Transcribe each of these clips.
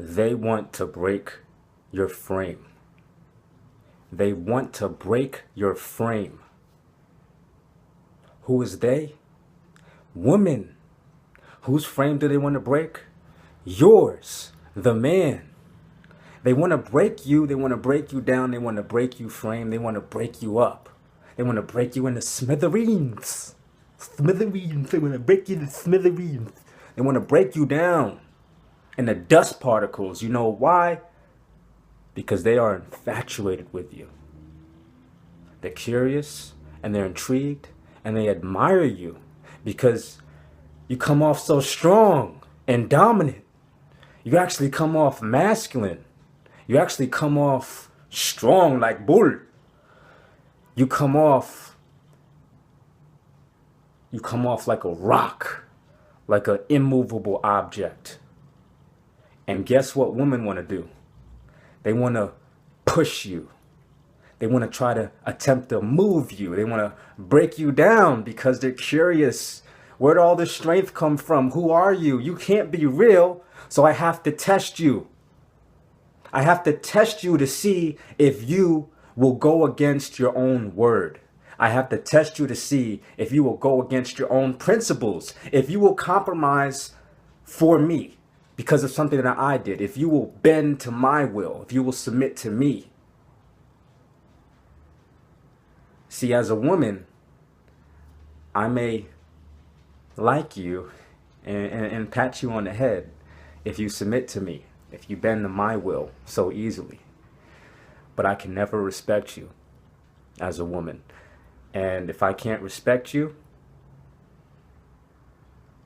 They want to break your frame. They want to break your frame. Who is they? Women. Whose frame do they want to break? Yours, the man. They want to break you. They want to break you down. They want to break you frame. They want to break you up. They want to break you into smithereens. Smithereens. They want to break you into smithereens. They want to break you down into dust particles. You know why? Because they are infatuated with you. They're curious and they're intrigued and they admire you because you come off so strong and dominant. You actually come off masculine. You actually come off strong like bull. You come off like a rock, like an immovable object. And guess what women want to do? They want to push you. They want to try to attempt to move you. They want to break you down because they're curious. Where'd all this strength come from? Who are you? You can't be real, so I have to test you. I have to test you to see if you will go against your own word. I have to test you to see if you will go against your own principles, if you will compromise for me because of something that I did, if you will bend to my will, if you will submit to me. See, as a woman, I may like you and pat you on the head if you submit to me, if you bend to my will so easily. But I can never respect you as a woman. And if I can't respect you,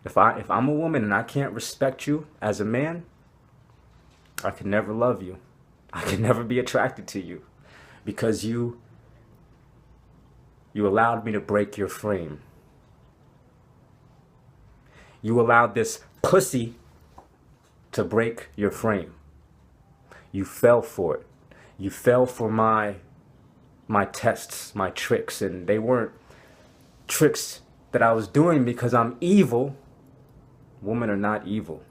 if I'm a woman and I can't respect you as a man, I can never love you. I can never be attracted to you because you allowed me to break your frame. You allowed this pussy to break your frame. You fell for it. You fell for my tests, my tricks, and they weren't tricks that I was doing because I'm evil. Women are not evil.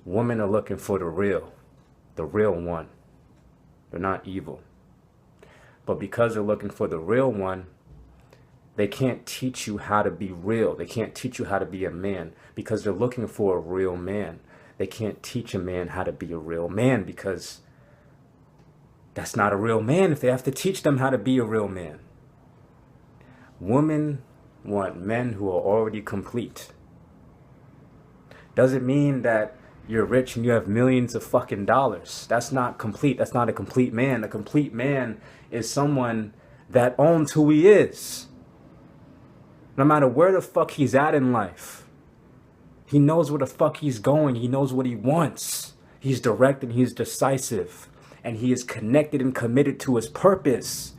Women are looking for the real one. They're not evil. But because they're looking for the real one, they can't teach you how to be real. They can't teach you how to be a man because they're looking for a real man. They can't teach a man how to be a real man because that's not a real man if they have to teach them how to be a real man. Women want men who are already complete. Doesn't mean that you're rich and you have millions of fucking dollars. That's not complete. That's not a complete man. A complete man is someone that owns who he is. No matter where the fuck he's at in life. He knows where the fuck he's going. He knows what he wants. He's direct and he's decisive. And he is connected and committed to his purpose.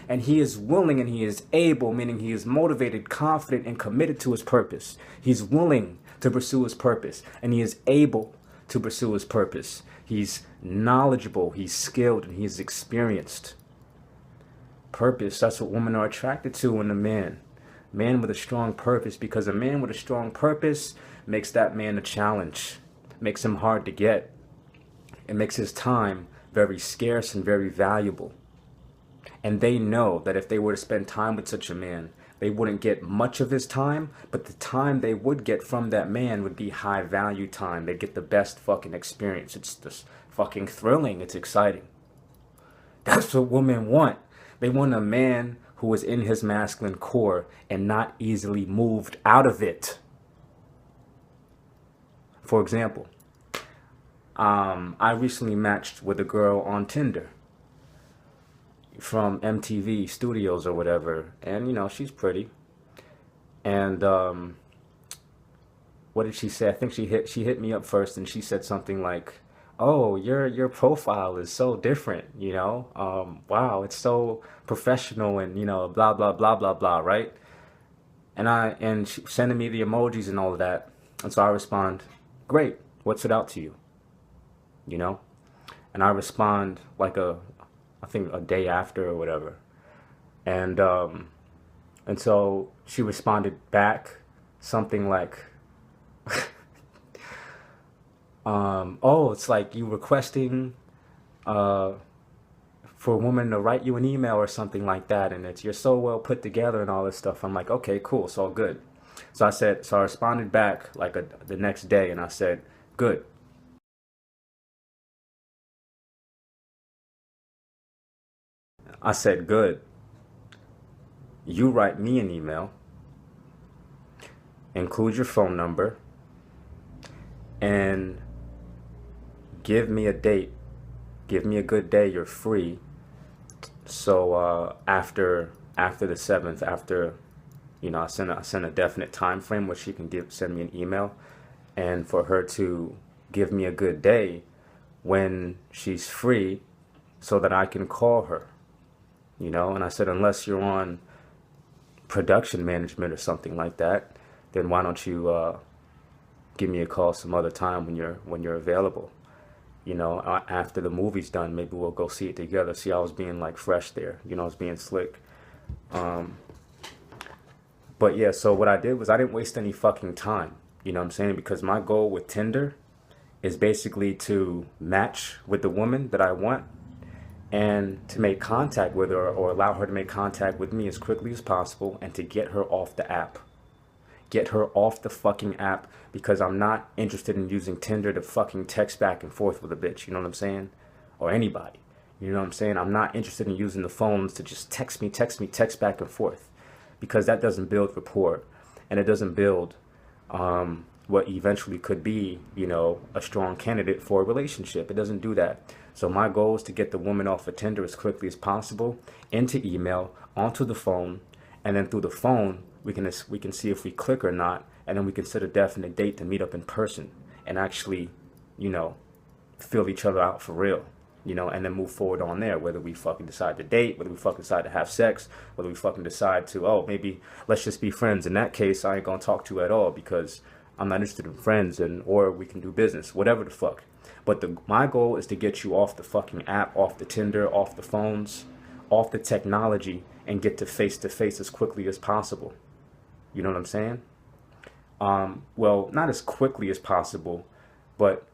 And he is willing and he is able, meaning he is motivated, confident, and committed to his purpose. He's willing to pursue his purpose, and he is able to pursue his purpose. He's knowledgeable, he's skilled, and he's experienced. Purpose, that's what women are attracted to in a man. Man with a strong purpose, because a man with a strong purpose makes that man a challenge, makes him hard to get. It makes his time very scarce and very valuable. And they know that if they were to spend time with such a man, they wouldn't get much of his time, but the time they would get from that man would be high value time. They'd get the best fucking experience. It's just fucking thrilling. It's exciting. That's what women want. They want a man who is in his masculine core and not easily moved out of it. For example, I recently matched with a girl on Tinder from MTV Studios or whatever, and you know, she's pretty. And what did she say? I think she hit me up first, and she said something like, "Oh, your profile is so different, you know. Wow, it's so professional, and you know, blah blah blah blah blah, right?" And she sending me the emojis and all of that, and so I respond, "Great, what's it out to you?" You know, and I respond like I think a day after or whatever. And And so she responded back something like, oh, it's like you requesting uh, for a woman to write you an email or something like that, and it's you're so well put together and all this stuff. I'm like, okay, cool, it's all good. So I responded back like the next day, and I said, good. I said, good. You write me an email, include your phone number, and give me a date. Give me a good day you're free. So after the 7th, after I send a definite time frame where she can send me an email, and for her to give me a good day when she's free, so that I can call her. And I said, unless you're on production management or something like that, then why don't you give me a call some other time when you're available. After the movie's done, maybe we'll go see it together. See, I was being like fresh there. I was being slick. But yeah, so what I did was I didn't waste any fucking time. You know what I'm saying? Because my goal with Tinder is basically to match with the woman that I want and to make contact with her, or allow her to make contact with me as quickly as possible, and to get her off the app. Get her off the fucking app, because I'm not interested in using Tinder to fucking text back and forth with a bitch. You know what I'm saying? Or anybody. You know what I'm saying? I'm not interested in using the phones to just text back and forth, because that doesn't build rapport, and it doesn't build what eventually could be, a strong candidate for a relationship. It doesn't do that. So my goal is to get the woman off of Tinder as quickly as possible, into email, onto the phone, and then through the phone, we can see if we click or not, and then we can set a definite date to meet up in person and actually, feel each other out for real, and then move forward on there, whether we fucking decide to date, whether we fucking decide to have sex, whether we fucking decide to, oh, maybe let's just be friends. In that case, I ain't gonna talk to you at all, because I'm not interested in friends, or we can do business, whatever the fuck. But my goal is to get you off the fucking app, off the Tinder, off the phones, off the technology, and get to face as quickly as possible. You know what I'm saying? Well, not as quickly as possible, but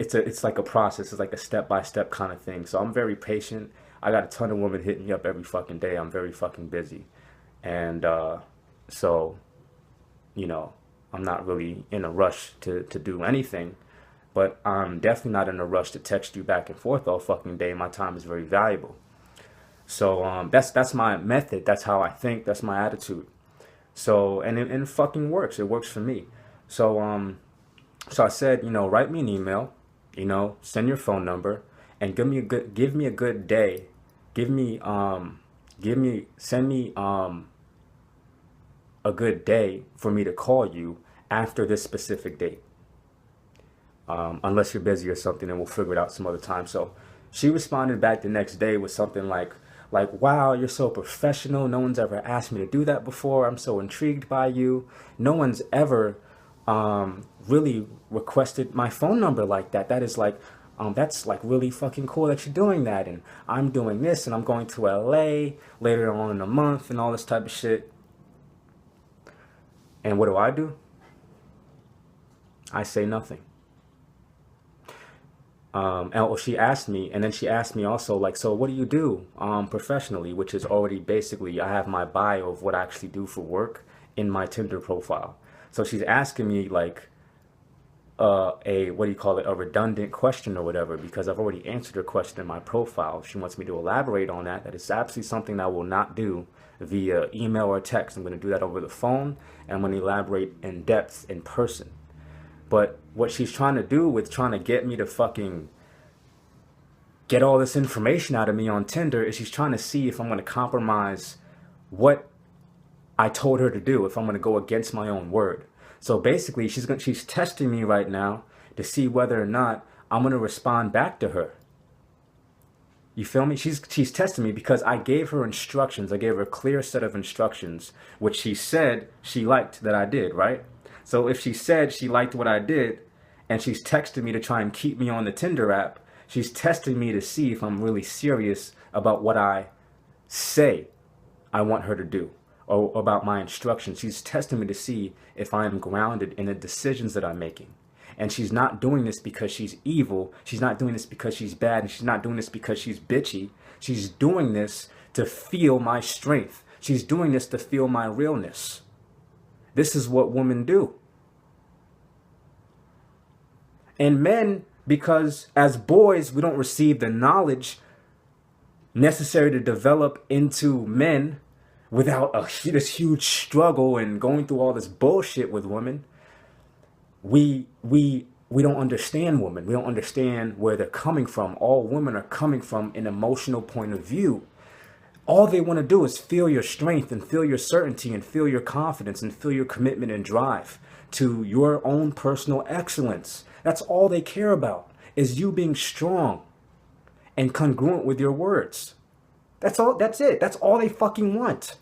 it's like a process. It's like a step-by-step kind of thing. So I'm very patient. I got a ton of women hitting me up every fucking day. I'm very fucking busy. And so, I'm not really in a rush to do anything. But I'm definitely not in a rush to text you back and forth all fucking day. My time is very valuable. So that's my method. That's how I think. That's my attitude. So and it fucking works. It works for me. So I said, write me an email, send your phone number, and give me a good day. Send me a good day for me to call you after this specific date. Unless you're busy or something, and we'll figure it out some other time. So she responded back the next day with something like, wow, you're so professional. No one's ever asked me to do that before. I'm so intrigued by you. No one's ever really requested my phone number like that. That's like really fucking cool that you're doing that. And I'm doing this, and I'm going to LA later on in the month, and all this type of shit. And what do? I say nothing. And she asked me, and then she asked me also, like, so what do you do professionally? Which is already basically, I have my bio of what I actually do for work in my Tinder profile. So she's asking me like a redundant question or whatever, because I've already answered her question in my profile. She wants me to elaborate on that. That is absolutely something that I will not do via email or text. I'm going to do that over the phone, and I'm going to elaborate in depth in person. But what she's trying to do with trying to get me to fucking get all this information out of me on Tinder is she's trying to see if I'm going to compromise what I told her to do, if I'm going to go against my own word. So basically, she's testing me right now to see whether or not I'm going to respond back to her. You feel me? She's testing me because I gave her instructions. I gave her a clear set of instructions, which she said she liked that I did, right? So if she said she liked what I did, and she's texting me to try and keep me on the Tinder app, she's testing me to see if I'm really serious about what I say I want her to do, or about my instructions. She's testing me to see if I am grounded in the decisions that I'm making. And she's not doing this because she's evil. She's not doing this because she's bad. And she's not doing this because she's bitchy. She's doing this to feel my strength. She's doing this to feel my realness. This is what women do. And men, because as boys, we don't receive the knowledge necessary to develop into men without this huge struggle and going through all this bullshit with women. We don't understand women. We don't understand where they're coming from. All women are coming from an emotional point of view. All they want to do is feel your strength and feel your certainty and feel your confidence and feel your commitment and drive to your own personal excellence. That's all they care about, is you being strong and congruent with your words. That's all. That's it. That's all they fucking want.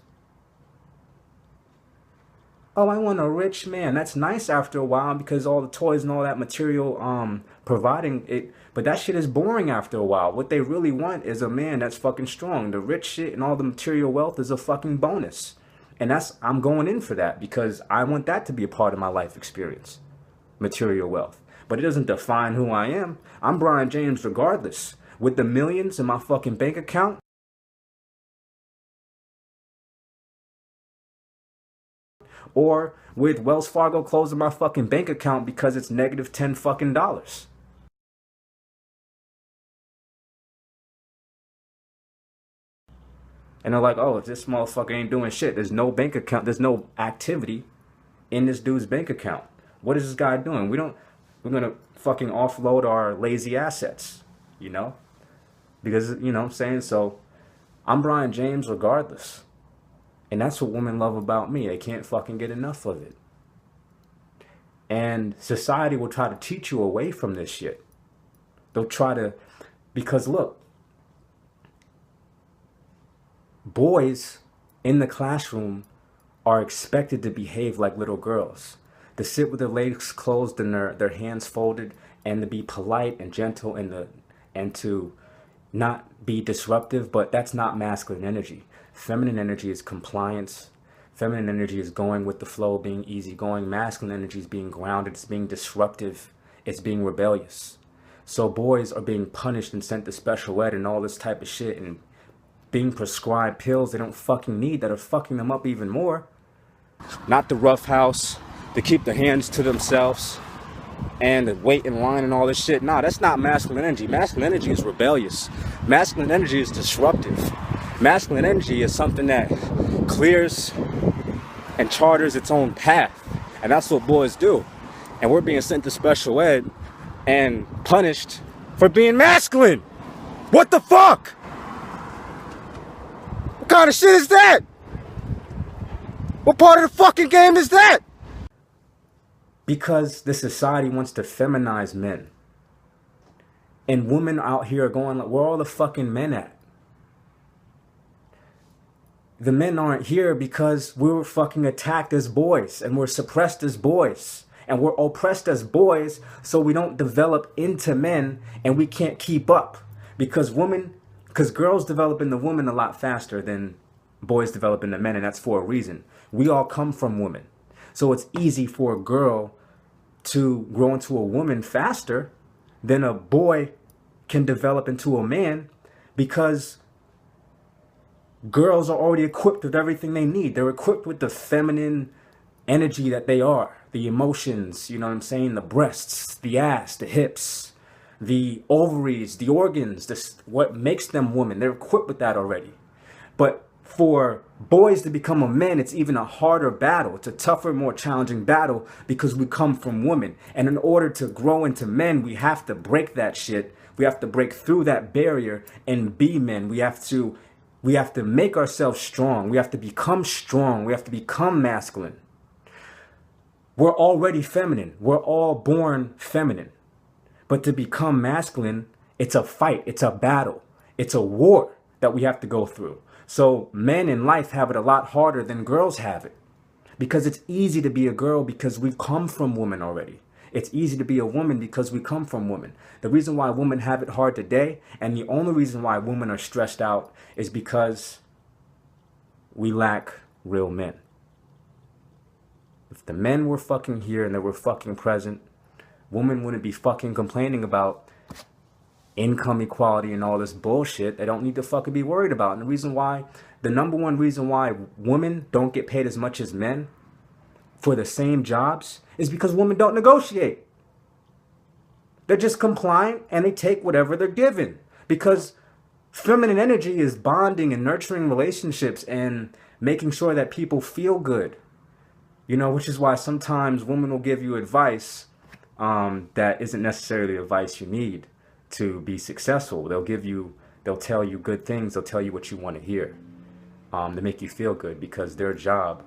Oh, I want a rich man. That's nice after a while because all the toys and all that material providing it. But that shit is boring after a while. What they really want is a man that's fucking strong. The rich shit and all the material wealth is a fucking bonus. And I'm going in for that because I want that to be a part of my life experience. Material wealth. But it doesn't define who I am. I'm Brian James regardless. With the millions in my fucking bank account, or with Wells Fargo closing my fucking bank account because it's negative $10 fucking dollars. And they're like, oh, this motherfucker ain't doing shit. There's no bank account. There's no activity in this dude's bank account. What is this guy doing? We're going to fucking offload our lazy assets, you know? Because, you know what I'm saying? So I'm Brian James regardless. And that's what women love about me. They can't fucking get enough of it. And society will try to teach you away from this shit. They'll try to, because look, boys in the classroom are expected to behave like little girls, to sit with their legs closed and their hands folded, and to be polite and gentle and to not be disruptive. But that's not masculine energy. Feminine energy is compliance. Feminine energy is going with the flow, being easygoing. Masculine energy is being grounded. It's being disruptive. It's being rebellious. So boys are being punished and sent to special ed and all this type of shit and being prescribed pills they don't fucking need that are fucking them up even more. Not the rough house, to keep their hands to themselves and to wait in line and all this shit. Nah, that's not masculine energy. Masculine energy is rebellious. Masculine energy is disruptive. Masculine energy is something that clears and charters its own path. And that's what boys do. And we're being sent to special ed and punished for being masculine. What the fuck? What kind of shit is that? What part of the fucking game is that? Because the society wants to feminize men. And women out here are going like, where are all the fucking men at? The men aren't here because we were fucking attacked as boys and we're suppressed as boys and we're oppressed as boys, so we don't develop into men and we can't keep up because girls develop into women a lot faster than boys develop into men, and that's for a reason. We all come from women. So it's easy for a girl to grow into a woman faster than a boy can develop into a man because girls are already equipped with everything they need. They're equipped with the feminine energy that they are, the emotions, you know what I'm saying? The breasts, the ass, the hips, the ovaries, the organs, what makes them women. They're equipped with that already. But for boys to become a man, it's even a harder battle. It's a tougher, more challenging battle because we come from women. And in order to grow into men, we have to break that shit. We have to break through that barrier and be men. We have to make ourselves strong. We have to become strong. We have to become masculine. We're already feminine. We're all born feminine. But to become masculine, it's a fight. It's a battle. It's a war that we have to go through. So men in life have it a lot harder than girls have it. Because it's easy to be a girl because we come from women already. It's easy to be a woman because we come from women. The reason why women have it hard today, and the only reason why women are stressed out, is because we lack real men. If the men were fucking here and they were fucking present, women wouldn't be fucking complaining about income equality and all this bullshit they don't need to fucking be worried about. And the number one reason why women don't get paid as much as men for the same jobs is because women don't negotiate. They're just compliant and they take whatever they're given. Because feminine energy is bonding and nurturing relationships and making sure that people feel good. You know, which is why sometimes women will give you advice that isn't necessarily advice you need to be successful. They'll tell you good things. They'll tell you what you want to hear to make you feel good, because their job,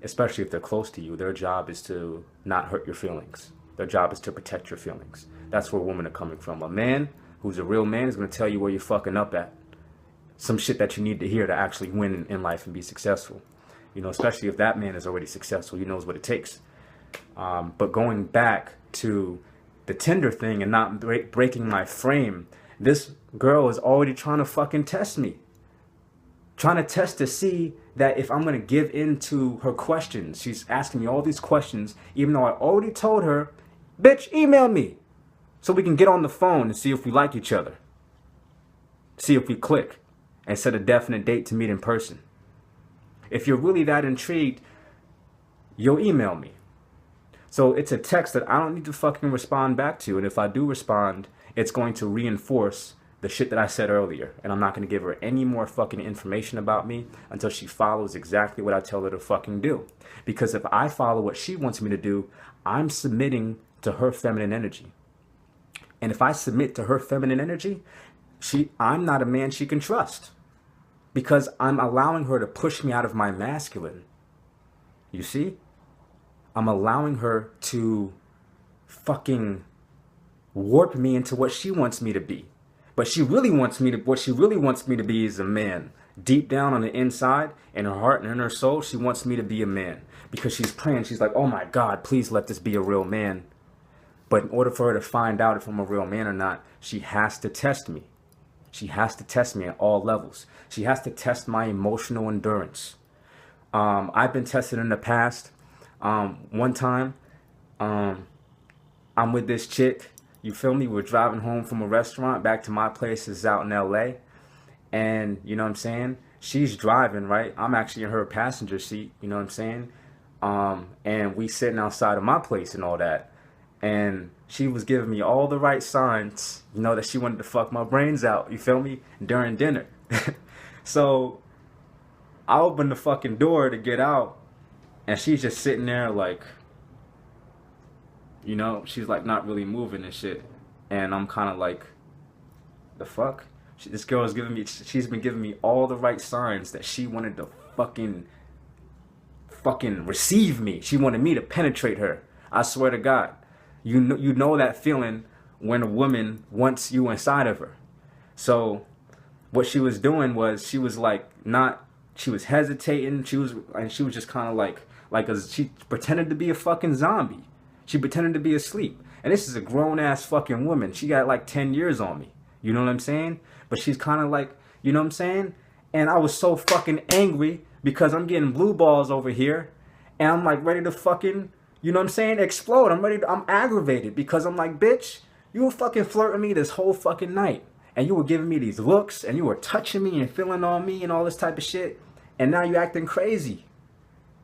especially if they're close to you, their job is to not hurt your feelings. Their job is to protect your feelings. That's where women are coming from. A man who's a real man is going to tell you where you're fucking up at. Some shit that you need to hear to actually win in life and be successful. You know, especially if that man is already successful, he knows what it takes. But going back to the Tinder thing and not breaking my frame, this girl is already trying to fucking test me. Trying to test to see that if I'm going to give in to her questions. She's asking me all these questions, even though I already told her, bitch, email me so we can get on the phone and see if we like each other. See if we click and set a definite date to meet in person. If you're really that intrigued, you'll email me. So it's a text that I don't need to fucking respond back to. And if I do respond, it's going to reinforce the shit that I said earlier. And I'm not going to give her any more fucking information about me until she follows exactly what I tell her to fucking do. Because if I follow what she wants me to do, I'm submitting to her feminine energy. And if I submit to her feminine energy, I'm not a man she can trust. Because I'm allowing her to push me out of my masculine. You see? I'm allowing her to fucking warp me into what she wants me to be. But what she really wants me to be is a man. Deep down on the inside, in her heart and in her soul, she wants me to be a man. Because she's praying, she's like, oh my God, please let this be a real man. But in order for her to find out if I'm a real man or not, she has to test me. She has to test me at all levels. She has to test my emotional endurance. I've been tested in the past. One time, I'm with this chick. You feel me? We're driving home from a restaurant back to my place. Is out in LA. And you know what I'm saying? She's driving, right? I'm actually in her passenger seat. You know what I'm saying? And we sitting outside of my place and all that. And she was giving me all the right signs, you know, that she wanted to fuck my brains out, you feel me, during dinner. So I opened the fucking door to get out, and she's just sitting there like, you know, she's like not really moving and shit. And I'm kind of like, the fuck? This girl is she's been giving me all the right signs that she wanted to fucking receive me. She wanted me to penetrate her. I swear to God. You know that feeling when a woman wants you inside of her. So what she was doing was she was hesitating. She was just kind of she pretended to be a fucking zombie. She pretended to be asleep. And this is a grown ass fucking woman. She got like 10 years on me. You know what I'm saying? But she's kind of like, you know what I'm saying? And I was so fucking angry because I'm getting blue balls over here. And I'm like ready to fucking, you know what I'm saying, explode. I'm aggravated because I'm like, bitch, you were fucking flirting me this whole fucking night. And you were giving me these looks and you were touching me and feeling on me and all this type of shit. And now you're acting crazy.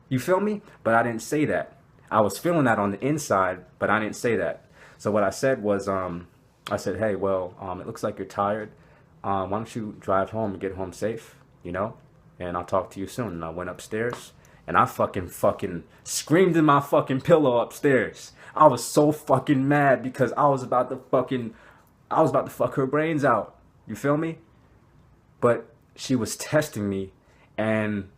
You feel me? But I didn't say that. I was feeling that on the inside, but I didn't say that. So what I said was, I said, hey, well, it looks like you're tired. Why don't you drive home and get home safe, you know? And I'll talk to you soon. And I went upstairs. And I fucking screamed in my fucking pillow upstairs. I was so fucking mad because I was about to fuck her brains out. You feel me? But she was testing me, and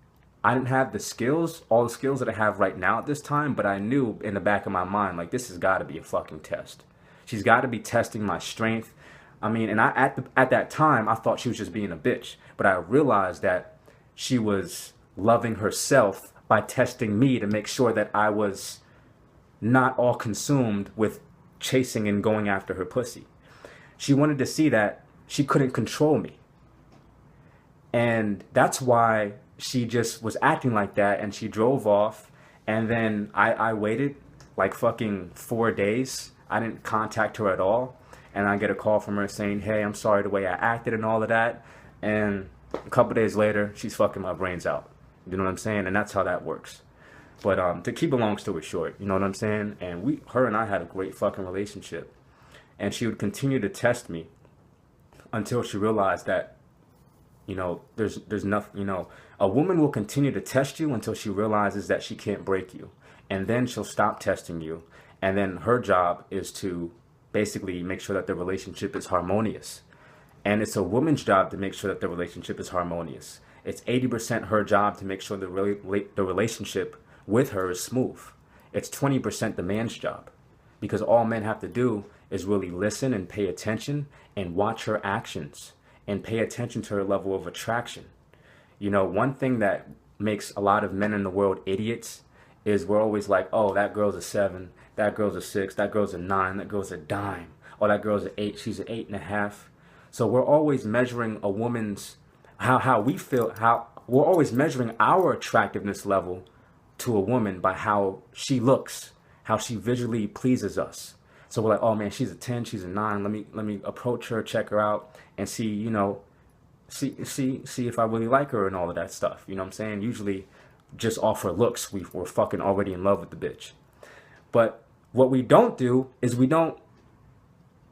I didn't have the skills, all the skills that I have right now at this time, but I knew in the back of my mind, like, this has got to be a fucking test. She's got to be testing my strength. I mean, and at that time, I thought she was just being a bitch, but I realized that she was loving herself by testing me to make sure that I was not all consumed with chasing and going after her pussy. She wanted to see that she couldn't control me. And that's why she just was acting like that and she drove off. And then I waited like fucking 4 days. I didn't contact her at all. And I get a call from her saying, hey, I'm sorry the way I acted and all of that. And a couple days later, she's fucking my brains out. You know what I'm saying? And that's how that works. But to keep a long story short, you know what I'm saying? And her and I had a great fucking relationship. And she would continue to test me until she realized that, you know, there's nothing, you know, a woman will continue to test you until she realizes that she can't break you. And then she'll stop testing you. And then her job is to basically make sure that the relationship is harmonious. And it's a woman's job to make sure that the relationship is harmonious. It's 80% her job to make sure the relationship with her is smooth. It's 20% the man's job. Because all men have to do is really listen and pay attention and watch her actions and pay attention to her level of attraction. You know, one thing that makes a lot of men in the world idiots is we're always like, oh, that girl's a 7, that girl's a 6, that girl's a 9, that girl's a dime. Oh, that girl's an 8, she's an 8.5. So we're always measuring a woman's, how we feel, how we're always measuring our attractiveness level to a woman by how she looks, how she visually pleases us. So we're like, oh man, she's a 10, she's a 9. Let me approach her, check her out, and see, you know, see if I really like her and all of that stuff. You know what I'm saying? Usually, just off her looks, we're fucking already in love with the bitch. But what we don't do is we don't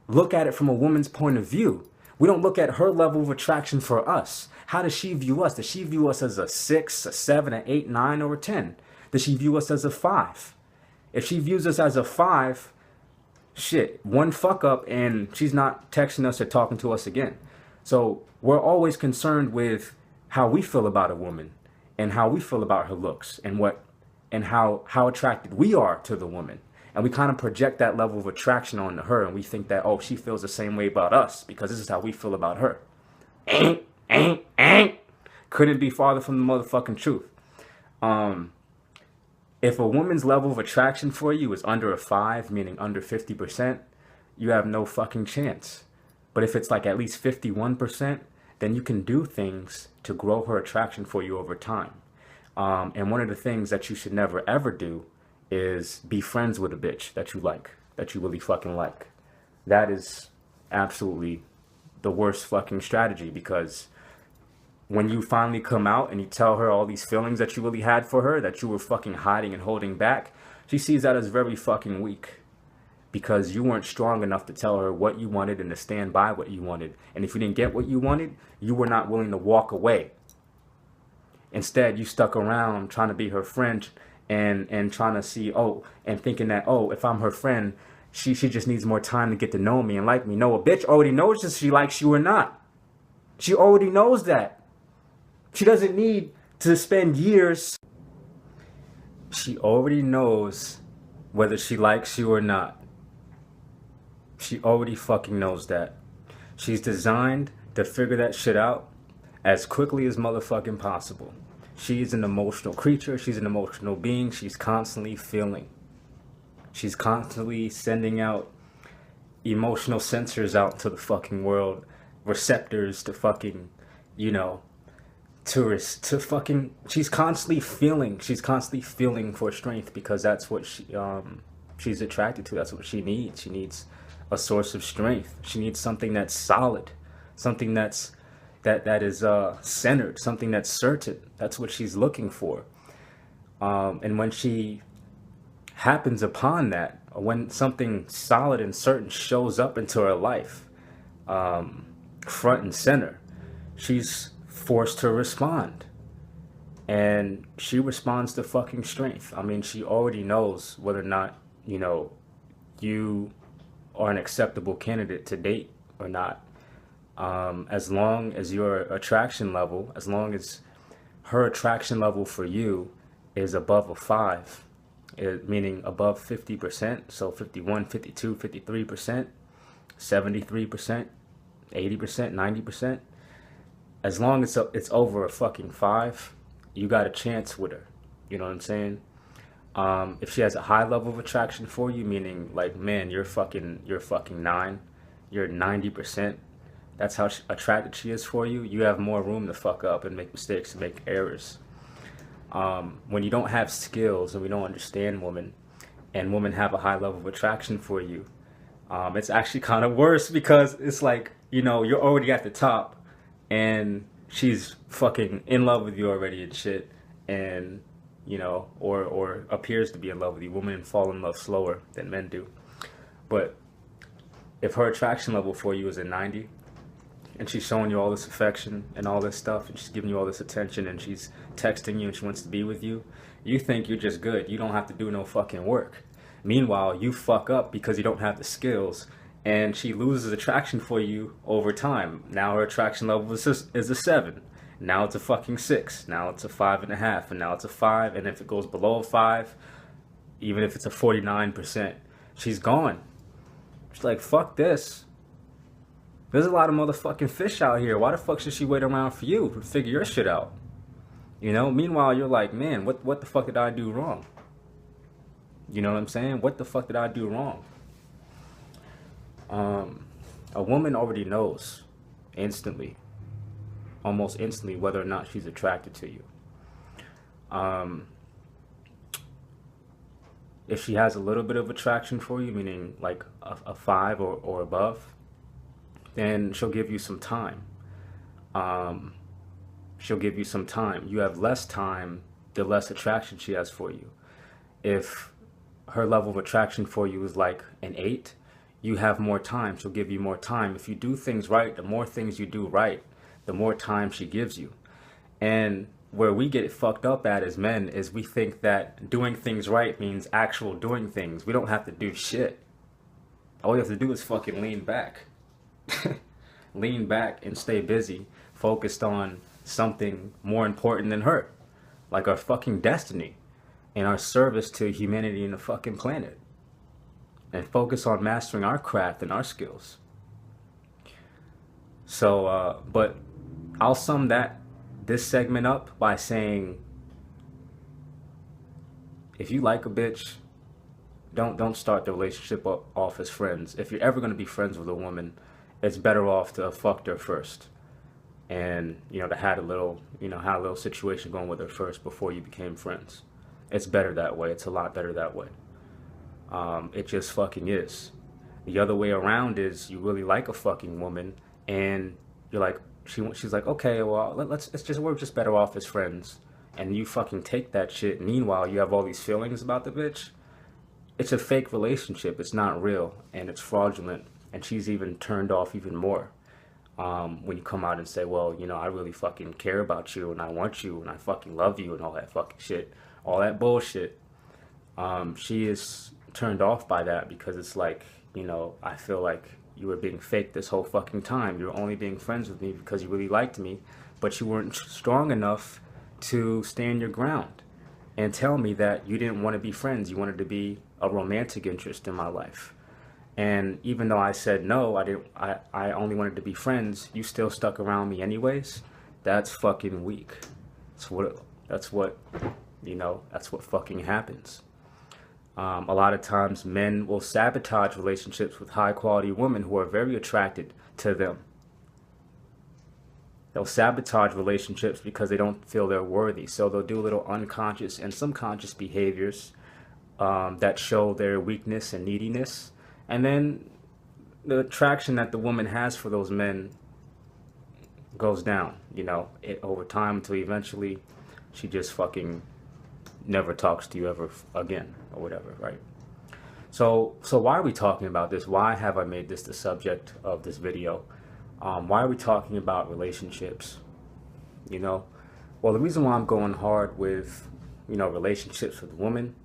look at it from a woman's point of view. We don't look at her level of attraction for us. How does she view us? Does she view us as a 6, a 7, an 8, 9, or a 10? Does she view us as a 5? If she views us as a 5, shit, one fuck up and she's not texting us or talking to us again. So we're always concerned with how we feel about a woman and how we feel about her looks and how attracted we are to the woman. And we kind of project that level of attraction onto her, and we think that, oh, she feels the same way about us because this is how we feel about her. Couldn't be farther from the motherfucking truth. If a woman's level of attraction for you is under a 5, meaning under 50%, you have no fucking chance. But if it's like at least 51%, then you can do things to grow her attraction for you over time. And one of the things that you should never ever do is be friends with a bitch that you like, that you really fucking like. That is absolutely the worst fucking strategy, because when you finally come out and you tell her all these feelings that you really had for her, that you were fucking hiding and holding back, she sees that as very fucking weak, because you weren't strong enough to tell her what you wanted and to stand by what you wanted. And if you didn't get what you wanted, you were not willing to walk away. Instead, you stuck around trying to be her friend and trying to see, oh, and thinking that, oh, if I'm her friend, she just needs more time to get to know me and like me. No, a bitch already knows if she likes you or not. She already knows that. She doesn't need to spend years. She already knows whether she likes you or not. She already fucking knows that. She's designed to figure that shit out as quickly as motherfucking possible. She's an emotional creature. She's an emotional being. She's constantly feeling. She's constantly sending out emotional sensors out to the fucking world. Receptors to fucking, you know, tourists to fucking, she's constantly feeling. She's constantly feeling for strength, because that's what she's attracted to. That's what she needs. She needs a source of strength. She needs something that's solid, something that is centered, something that's certain. That's what she's looking for. And when she happens upon that, when something solid and certain shows up into her life, front and center, she's forced to respond. And she responds to fucking strength. I mean, she already knows whether or not, you know, you are an acceptable candidate to date or not. As long as your attraction level, as long as her attraction level for you is above a 5, meaning above 50%, so 51, 52, 53%, 73%, 80%, 90%, as long as it's over a fucking 5, you got a chance with her. You know what I'm saying? If she has a high level of attraction for you, meaning like, man, you're fucking 9, you're 90%, that's how attracted she is for you, you have more room to fuck up and make mistakes and make errors. When you don't have skills and we don't understand women, and women have a high level of attraction for you, it's actually kind of worse, because it's like, you know, you're already at the top and she's fucking in love with you already and shit, and you know, or appears to be in love with you. Women fall in love slower than men do. But if her attraction level for you is a 90, and she's showing you all this affection and all this stuff, and she's giving you all this attention, and she's texting you and she wants to be with you, you think you're just good. You don't have to do no fucking work. Meanwhile, you fuck up because you don't have the skills, and she loses attraction for you over time. Now her attraction level is a 7. Now it's a fucking 6. Now it's a 5.5, and now it's a 5. And if it goes below a 5, even if it's a 49%, she's gone. She's like, fuck this. There's a lot of motherfucking fish out here. Why the fuck should she wait around for you to figure your shit out? You know, meanwhile, you're like, man, what the fuck did I do wrong? You know what I'm saying? What the fuck did I do wrong? A woman already knows instantly, almost instantly, whether or not she's attracted to you. If she has a little bit of attraction for you, meaning like a 5 or above, then she'll give you some time. She'll give you some time. You have less time, the less attraction she has for you. If her level of attraction for you is like an 8, you have more time. She'll give you more time. If you do things right, the more things you do right, the more time she gives you. And where we get fucked up at as men is we think that doing things right means actual doing things. We don't have to do shit. All you have to do is fucking lean back. Lean back and stay busy, focused on something more important than her, like our fucking destiny and our service to humanity and the fucking planet, and focus on mastering our craft and our skills. So but I'll sum this segment up by saying, if you like a bitch, don't start the relationship off as friends. If you're ever going to be friends with a woman, it's better off to have fucked her first, and you know, to had a little situation going with her first before you became friends. It's better that way. It's a lot better that way. It just fucking is. The other way around is you really like a fucking woman and you're like, she's like, okay, well, we're just better off as friends, and you fucking take that shit. Meanwhile, you have all these feelings about the bitch. It's a fake relationship. It's not real, and it's fraudulent. And she's even turned off even more when you come out and say, well, you know, I really fucking care about you, and I want you, and I fucking love you, and all that fucking shit, all that bullshit. She is turned off by that, because it's like, you know, I feel like you were being fake this whole fucking time. You were only being friends with me because you really liked me, but you weren't strong enough to stand your ground and tell me that you didn't want to be friends. You wanted to be a romantic interest in my life. And even though I said no, I only wanted to be friends, you still stuck around me anyways. That's fucking weak. That's what fucking happens. A lot of times men will sabotage relationships with high quality women who are very attracted to them. They'll sabotage relationships because they don't feel they're worthy. So they'll do little unconscious and subconscious behaviors that show their weakness and neediness. And then the attraction that the woman has for those men goes down, you know, over time, until eventually she just fucking never talks to you ever again or whatever, right? So why are we talking about this? Why have I made this the subject of this video? Why are we talking about relationships? You know, well, the reason why I'm going hard with, you know, relationships with women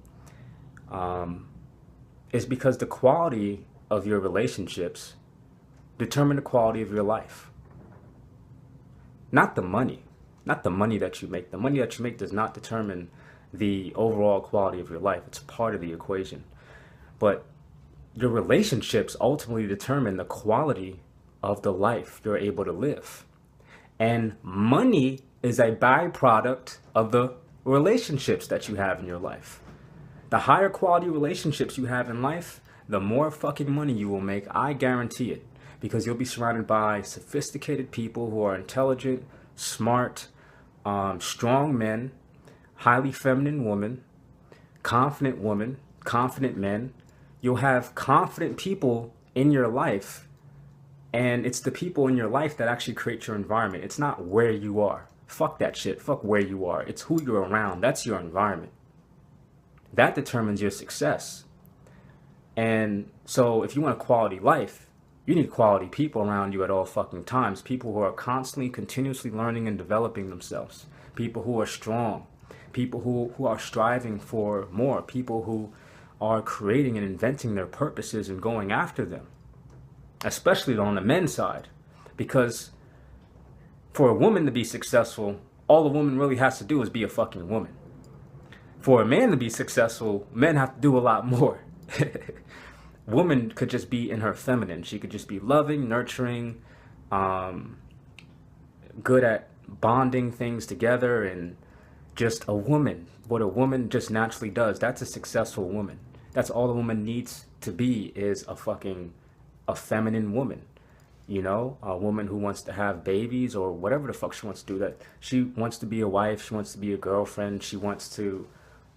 is because the quality of your relationships determine the quality of your life. Not the money. Not the money that you make. The money that you make does not determine the overall quality of your life. It's part of the equation. But your relationships ultimately determine the quality of the life you're able to live. And money is a byproduct of the relationships that you have in your life. The higher quality relationships you have in life, the more fucking money you will make. I guarantee it. because you'll be surrounded by sophisticated people who are intelligent, smart, strong men, highly feminine women, confident men. You'll have confident people in your life, and it's the people in your life that actually create your environment. It's not where you are. Fuck that shit. Fuck where you are. It's who you're around. That's your environment. That determines your success. And so if you want a quality life, you need quality people around you at all fucking times. People who are constantly, continuously learning and developing themselves. People who are strong. People who are striving for more. People who are creating and inventing their purposes and going after them. Especially on the men's side. Because for a woman to be successful, all a woman really has to do is be a fucking woman. For a man to be successful, men have to do a lot more. Woman could just be in her feminine. She could just be loving, nurturing, good at bonding things together, and just a woman. What a woman just naturally does. That's a successful woman. That's all a woman needs to be, is a feminine woman. You know, a woman who wants to have babies or whatever the fuck she wants to do. That she wants to be a wife. She wants to be a girlfriend. She wants to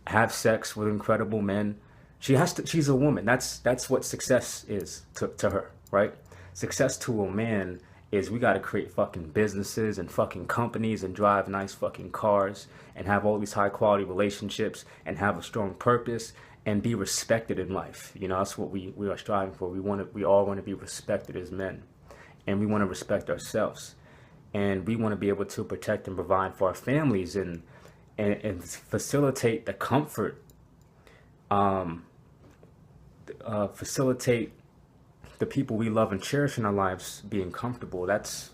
have sex with incredible men. She's a woman. That's what success is to her, right? Success to a man is we got to create fucking businesses and fucking companies and drive nice fucking cars and have all these high quality relationships and have a strong purpose and be respected in life. You know, that's what we are striving for. We all want to be respected as men, and we want to respect ourselves, and we want to be able to protect and provide for our families and facilitate the comfort, facilitate the people we love and cherish in our lives being comfortable. That's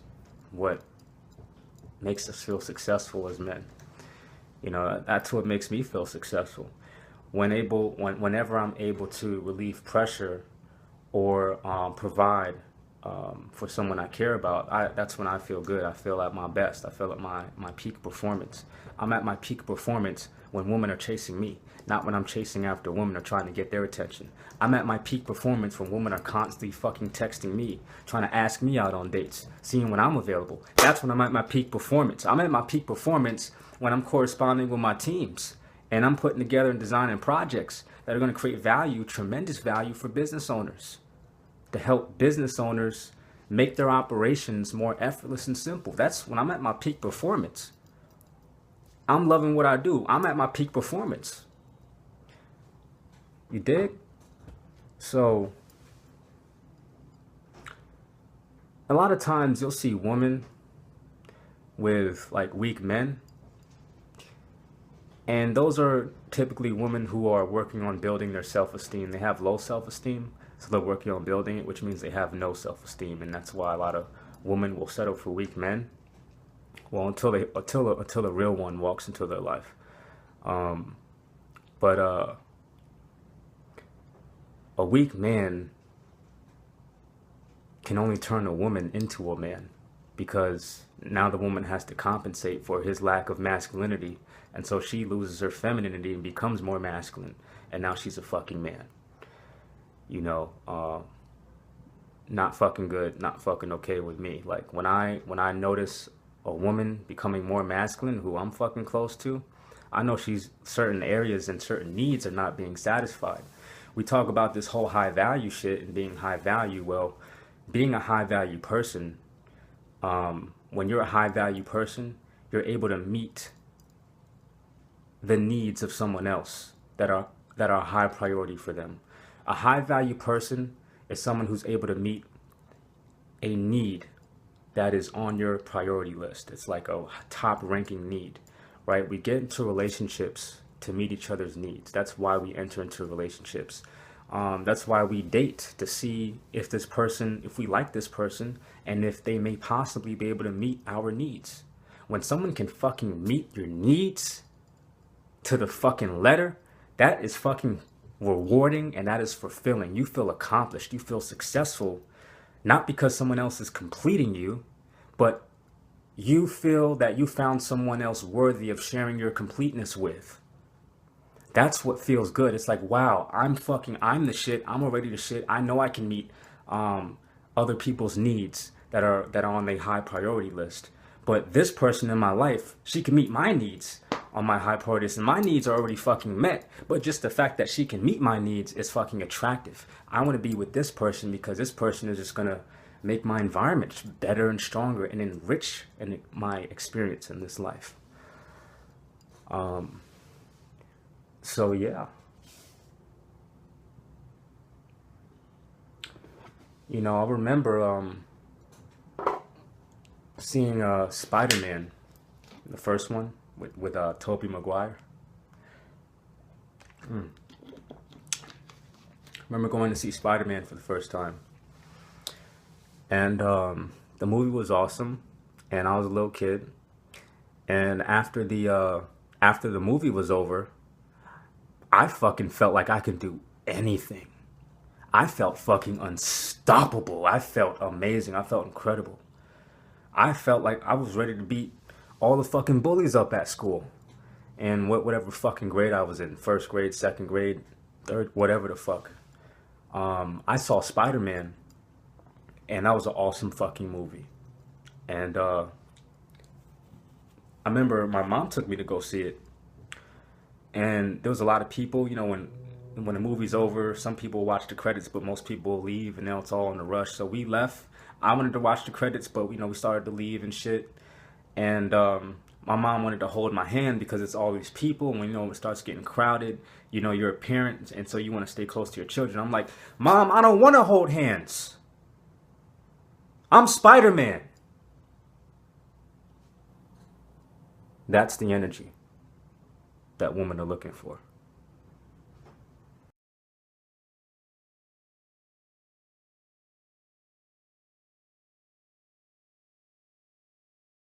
what makes us feel successful as men. You know, that's what makes me feel successful. Whenever I'm able to relieve pressure or provide for someone I care about, that's when I feel good. I feel at my best. I feel at my peak performance. I'm at my peak performance when women are chasing me, not when I'm chasing after women or trying to get their attention. I'm at my peak performance when women are constantly fucking texting me, trying to ask me out on dates, seeing when I'm available. That's when I'm at my peak performance. I'm at my peak performance when I'm corresponding with my teams and I'm putting together and designing projects that are going to create value, tremendous value for business owners, to help business owners make their operations more effortless and simple. That's when I'm at my peak performance. I'm loving what I do. I'm at my peak performance. You dig? So, a lot of times you'll see women with like weak men. And those are typically women who are working on building their self-esteem. They have low self-esteem, so they're working on building it, which means they have no self-esteem. And that's why a lot of women will settle for weak men. Well, until a real one walks into their life. But a weak man can only turn a woman into a man, because now the woman has to compensate for his lack of masculinity, and so she loses her femininity and becomes more masculine, and now she's a fucking man. You know, not fucking good, not fucking okay with me. Like when I notice a woman becoming more masculine who I'm fucking close to, I know she's certain areas and certain needs are not being satisfied. We talk about this whole high value shit and being high value. Well, being a high value person, when you're a high value person, you're able to meet the needs of someone else that are high priority for them. A high value person is someone who's able to meet a need that is on your priority list. It's like a top ranking need, right? We get into relationships to meet each other's needs. That's why we enter into relationships. That's why we date, to see if we like this person and if they may possibly be able to meet our needs. When someone can fucking meet your needs to the fucking letter, that is fucking rewarding and that is fulfilling. You feel accomplished. You feel successful, not because someone else is completing you, but you feel that you found someone else worthy of sharing your completeness with. That's what feels good. It's like, wow, I'm the shit. I'm already the shit. I know I can meet other people's needs that are on the high priority list. But this person in my life, she can meet my needs on my high priorities, and my needs are already fucking met. But just the fact that she can meet my needs is fucking attractive. I want to be with this person because this person is just gonna make my environment better and stronger and enrich my experience in this life. So yeah, I remember seeing Spider-Man, the first one with Tobey Maguire. Remember going to see Spider-Man for the first time, and the movie was awesome, and I was a little kid, and after the movie was over, I fucking felt like I could do anything. I felt fucking unstoppable. I felt amazing. I felt incredible. I felt like I was ready to beat all the fucking bullies up at school. And whatever fucking grade I was in, first grade, second grade, third, whatever the fuck. I saw Spider-Man, and that was an awesome fucking movie. And I remember my mom took me to go see it, and there was a lot of people. When the movie's over, some people watch the credits, but most people leave, and now it's all in a rush. So we left. I wanted to watch the credits, but we started to leave and shit. And my mom wanted to hold my hand because it's all these people, and when it starts getting crowded, you're a parent, and so you want to stay close to your children. I'm like, Mom, I don't want to hold hands. I'm Spider-Man. That's the energy that women are looking for.